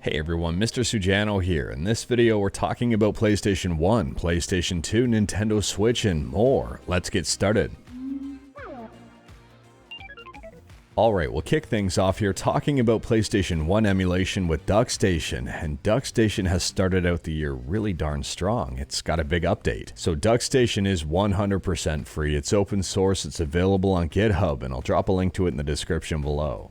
Hey everyone, Mr. Sujano here. In this video, we're talking about PlayStation 1, PlayStation 2, Nintendo Switch, and more. Let's get started. Alright, we'll kick things off here talking about PlayStation 1 emulation with Duckstation, and Duckstation has started out the year really darn strong. It's got a big update. So Duckstation is 100% free, it's open source, it's available on GitHub, and I'll drop a link to it in the description below.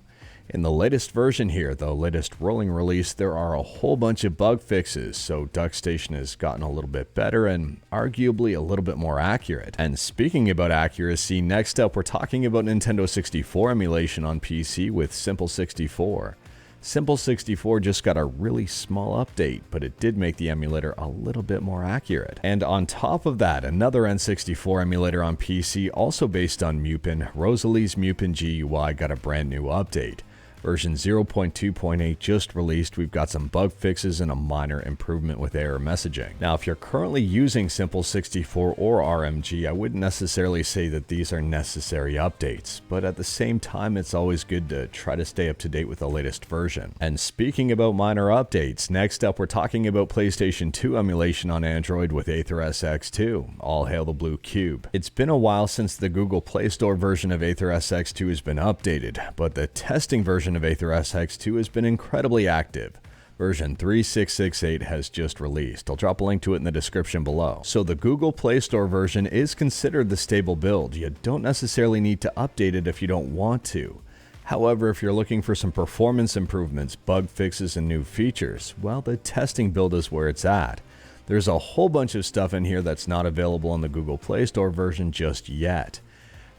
In the latest version here, the latest rolling release, there are a whole bunch of bug fixes, so Duckstation has gotten a little bit better and arguably a little bit more accurate. And speaking about accuracy, next up we're talking about Nintendo 64 emulation on PC with Simple 64. Simple 64 just got a really small update, but it did make the emulator a little bit more accurate. And on top of that, another N64 emulator on PC, also based on Mupin, Rosalie's Mupin GUI got a brand new update. Version 0.2.8 just released. We've got some bug fixes and a minor improvement with error messaging. Now, if you're currently using Simple 64 or RMG, I wouldn't necessarily say that these are necessary updates, but at the same time, it's always good to try to stay up to date with the latest version. And speaking about minor updates, next up we're talking about PlayStation 2 emulation on Android with Aether-S X2. All hail the blue cube. It's been a while since the Google Play Store version of Aether-S X2 has been updated, but the testing version of Aether-S X2 has been incredibly active. Version 3668 has just released. I'll drop a link to it in the description below. So the Google Play Store version is considered the stable build. You don't necessarily need to update it if you don't want to. However, if you're looking for some performance improvements, bug fixes, and new features, well, the testing build is where it's at. There's a whole bunch of stuff in here that's not available on the Google Play Store version just yet.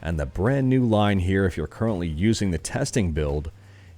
And the brand new line here, if you're currently using the testing build,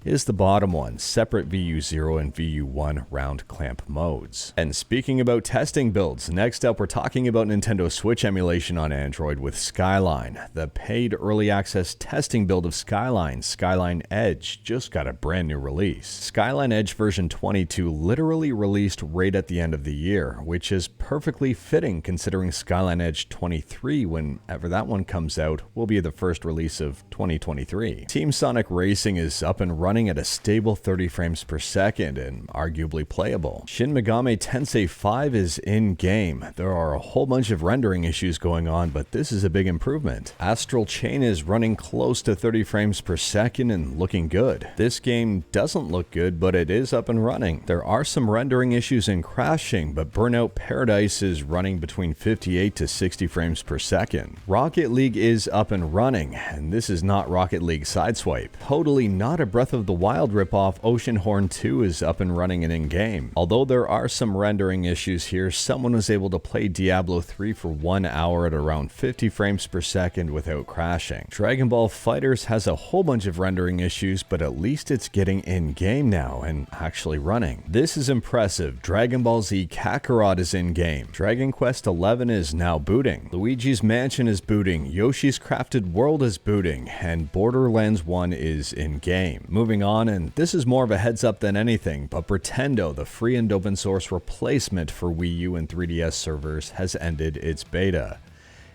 is the bottom one, separate VU0 and VU1 round clamp modes. And speaking about testing builds, next up we're talking about Nintendo Switch emulation on Android with Skyline. The paid early access testing build of Skyline Edge, just got a brand new release. Skyline Edge version 22 literally released right at the end of the year, which is perfectly fitting considering Skyline Edge 23, whenever that one comes out, will be the first release of 2023. Team Sonic Racing is up and running at a stable 30 frames per second and arguably playable. Shin Megami Tensei 5 is in-game. There are a whole bunch of rendering issues going on, but this is a big improvement. Astral Chain is running close to 30 frames per second and looking good. This game doesn't look good, but it is up and running. There are some rendering issues and crashing, but Burnout Paradise is running between 58 to 60 frames per second. Rocket League is up and running, and this is not Rocket League Sideswipe. Totally not a Breath of the Wild ripoff, Oceanhorn 2 is up and running and in-game. Although there are some rendering issues here, someone was able to play Diablo 3 for 1 hour at around 50 frames per second without crashing. Dragon Ball FighterZ has a whole bunch of rendering issues, but at least it's getting in-game now and actually running. This is impressive. Dragon Ball Z Kakarot is in-game. Dragon Quest XI is now booting. Luigi's Mansion is booting. Yoshi's Crafted World is booting. And Borderlands 1 is in-game. Moving on, and this is more of a heads up than anything, but Pretendo, the free and open source replacement for Wii U and 3DS servers, has ended its beta.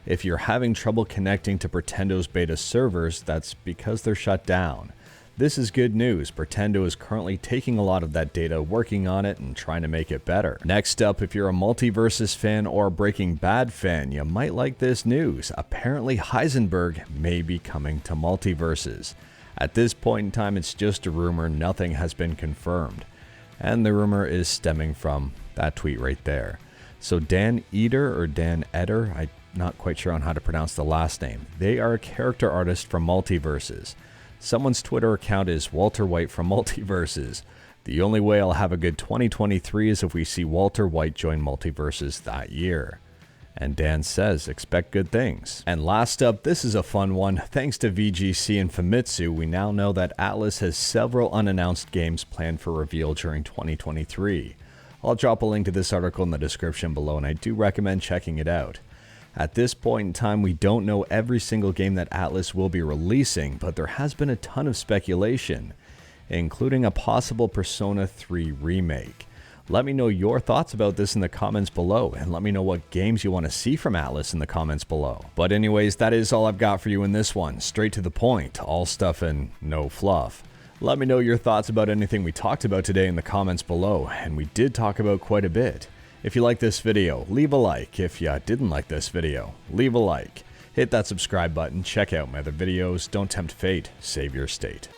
If you're having trouble connecting to Pretendo's beta servers, that's because they're shut down. This is good news. Pretendo is currently taking a lot of that data, working on it, and trying to make it better. Next up, if you're a MultiVersus fan or a Breaking Bad fan, you might like this news. Apparently Heisenberg may be coming to MultiVersus. At this point in time, it's just a rumor, nothing has been confirmed. And the rumor is stemming from that tweet right there. So Dan Eder, I'm not quite sure on how to pronounce the last name. They are a character artist from MultiVersus. Someone's Twitter account is Walter White from MultiVersus. The only way I'll have a good 2023 is if we see Walter White join MultiVersus that year. And Dan says, expect good things. And last up, this is a fun one. Thanks to VGC and Famitsu, we now know that Atlus has several unannounced games planned for reveal during 2023. I'll drop a link to this article in the description below, and I do recommend checking it out. At this point in time, we don't know every single game that Atlus will be releasing, but there has been a ton of speculation, including a possible Persona 3 remake. Let me know your thoughts about this in the comments below, and let me know what games you want to see from Atlus in the comments below. But anyways, that is all I've got for you in this one. Straight to the point, all stuff and no fluff. Let me know your thoughts about anything we talked about today in the comments below, and we did talk about quite a bit. If you like this video, leave a like. If you didn't like this video, leave a like. Hit that subscribe button, check out my other videos, don't tempt fate, save your state.